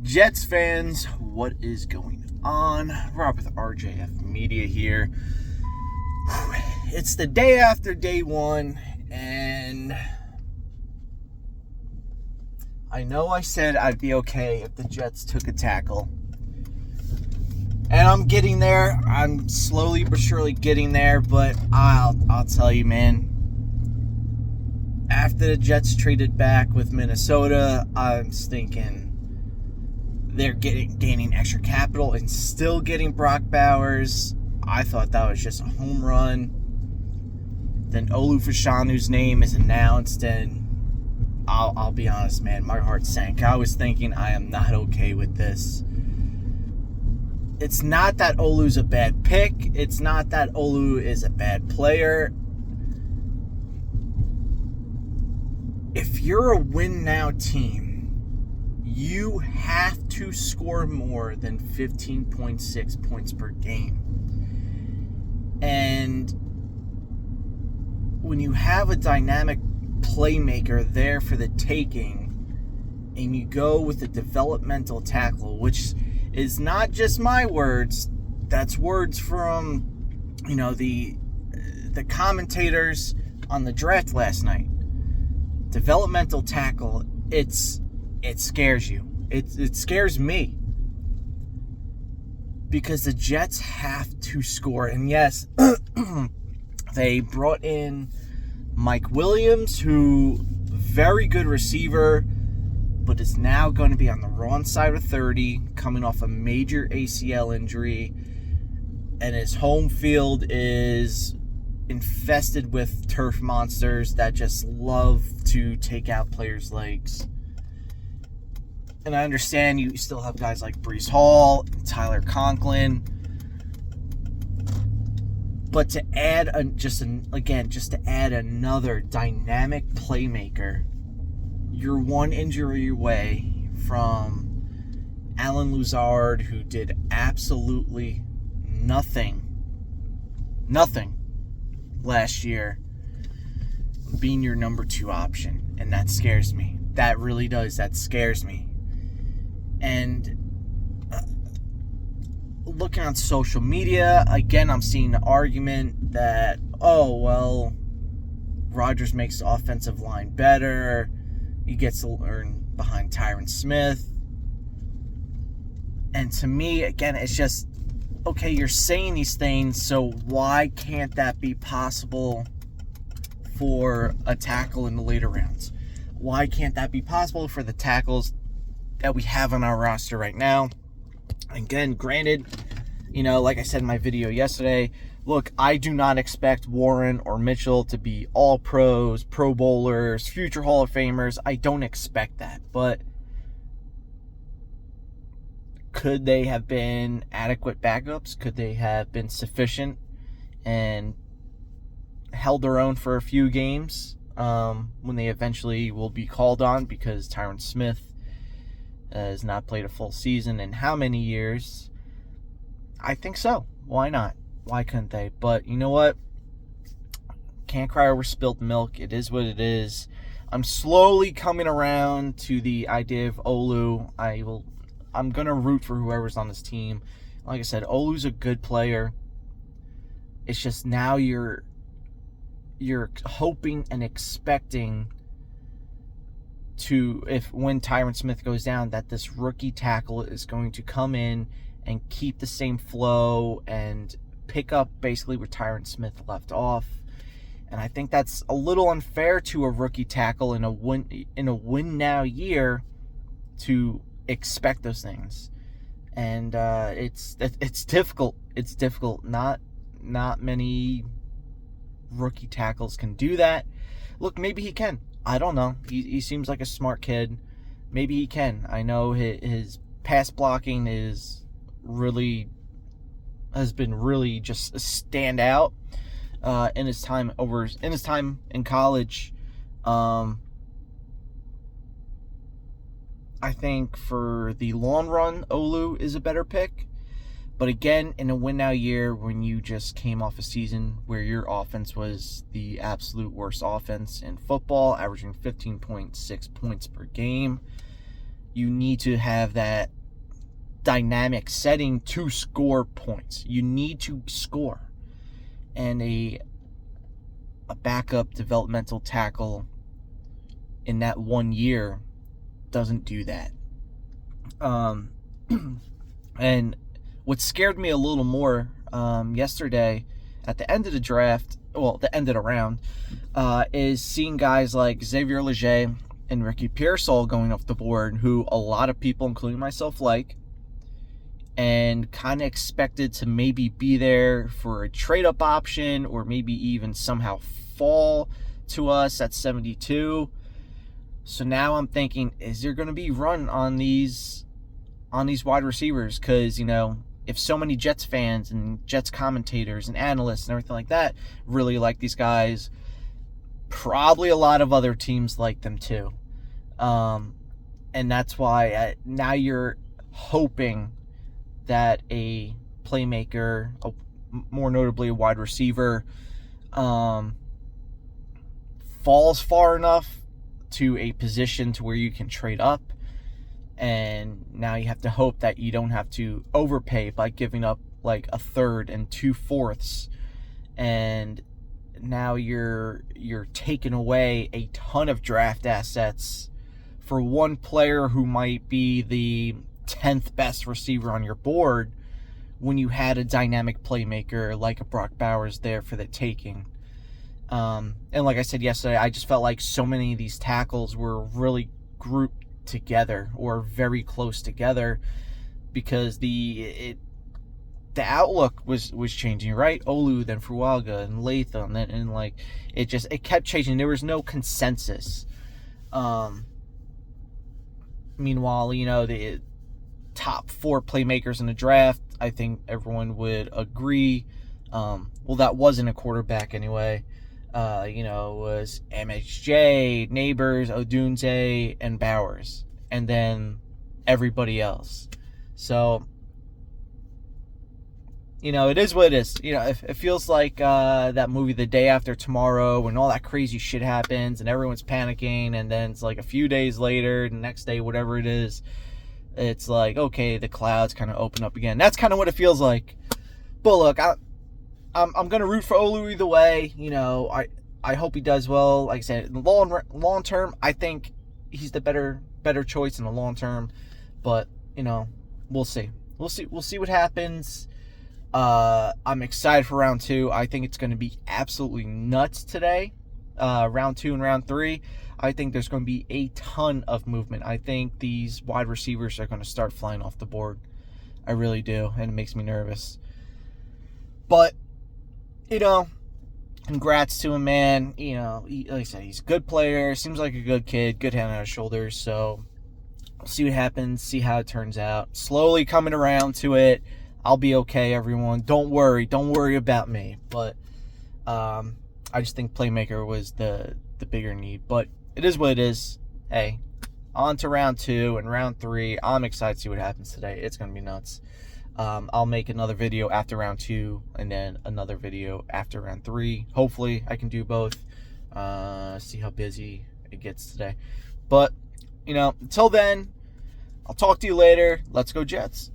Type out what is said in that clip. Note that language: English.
Jets fans, what is going on? Rob with RJF Media here. It's the day after day one, and I know I said I'd be okay if the Jets took a tackle. And I'm getting there. I'm slowly but surely getting there, but I'll tell you, man. After the Jets traded back with Minnesota, I'm thinking they're gaining extra capital and still getting Brock Bowers. I thought that was just a home run. Then Fashanu's name is announced, and I'll be honest, man, my heart sank. I was thinking I am not okay with this. It's not that Olu's a bad pick. It's not that Olu is a bad player. If you're a win-now team, you have to score more than 15.6 points per game. And when you have a dynamic playmaker there for the taking, and you go with a developmental tackle, which is not just my words, that's words from, the commentators on the draft last night. Developmental tackle, it scares you. It scares me. Because the Jets have to score. And yes, they brought in Mike Williams, who, very good receiver, but is now going to be on the wrong side of 30, coming off a major ACL injury. And his home field is infested with turf monsters that just love to take out players' legs. And I understand you still have guys like Breece Hall, Tyler Conklin, but to add to add another dynamic playmaker, you're one injury away from Alan Lazard, who did absolutely nothing last year, being your number 2 option. And that scares me. That really does. That scares me. And looking on social media, again, I'm seeing the argument that, Rodgers makes the offensive line better. He gets to learn behind Tyron Smith. And to me, again, it's just, okay, you're saying these things, so why can't that be possible for a tackle in the later rounds? Why can't that be possible for the tackles that we have on our roster right now? Again, granted, like I said in my video yesterday, look, I do not expect Warren or Mitchell to be all pros, Pro Bowlers, future Hall of Famers. I don't expect that, but could they have been adequate backups? Could they have been sufficient and held their own for a few games when they eventually will be called on? Because Tyron Smith has not played a full season in how many years? I think so. Why not? Why couldn't they? But you know what? Can't cry over spilled milk. It is what it is. I'm slowly coming around to the idea of Olu. I'm going to root for whoever's on this team. Like I said, Olu's a good player. It's just now you're hoping and expecting when Tyron Smith goes down, that this rookie tackle is going to come in and keep the same flow and pick up basically where Tyron Smith left off. And I think that's a little unfair to a rookie tackle in a win now year to expect those things. And it's difficult. It's difficult. Not many rookie tackles can do that. Look, maybe he can. I don't know. He seems like a smart kid. Maybe he can. I know his pass blocking has been really just a standout in his time in college. I think for the long run, Olu is a better pick. But again, in a win-now year, when you just came off a season where your offense was the absolute worst offense in football, averaging 15.6 points per game, you need to have that dynamic setting to score points. You need to score. And a backup developmental tackle in that 1 year doesn't do that. And what scared me a little more yesterday at the end of the draft, well, the end of the round, is seeing guys like Xavier Leger and Ricky Pearsall going off the board, who a lot of people, including myself, like, and kind of expected to maybe be there for a trade-up option or maybe even somehow fall to us at 72. So now I'm thinking, is there going to be run on these wide receivers? Because, if so many Jets fans and Jets commentators and analysts and everything like that really like these guys, probably a lot of other teams like them too. And that's why now you're hoping that a playmaker, more notably a wide receiver, falls far enough to a position to where you can trade up. And now you have to hope that you don't have to overpay by giving up like a third and 2/4. And now you're taking away a ton of draft assets for one player who might be the 10th best receiver on your board, when you had a dynamic playmaker like a Brock Bowers there for the taking. And like I said yesterday, I just felt like so many of these tackles were really grouped together or very close together, because the outlook was changing, right? Olu, then Fuaga, and Latham, and like it kept changing. There was no consensus. Meanwhile, the top 4 playmakers in the draft, I think everyone would agree. Well, that wasn't a quarterback anyway. Was MHJ, Neighbors, Odunze, and Bowers, and then everybody else. So, it is what it is. It feels like that movie The Day After Tomorrow, when all that crazy shit happens and everyone's panicking, and then it's like a few days later, the next day, whatever it is, it's like, okay, the clouds kind of open up again. That's kind of what it feels like. But look, I'm gonna root for Olu either way. I hope he does well. Like I said, in the long term, I think he's the better choice in the long term. But we'll see. We'll see what happens. I'm excited for round 2. I think it's going to be absolutely nuts today. Round 2 and round 3. I think there's going to be a ton of movement. I think these wide receivers are going to start flying off the board. I really do, and it makes me nervous. But, congrats to him, man. Like I said, he's a good player. Seems like a good kid. Good head on his shoulders. So, we'll see what happens. See how it turns out. Slowly coming around to it. I'll be okay, everyone. Don't worry. Don't worry about me. But, I just think playmaker was the bigger need. But, it is what it is. Hey, on to round 2 and round 3. I'm excited to see what happens today. It's going to be nuts. I'll make another video after round 2 and then another video after round 3. Hopefully, I can do both. See how busy it gets today. But, until then, I'll talk to you later. Let's go Jets.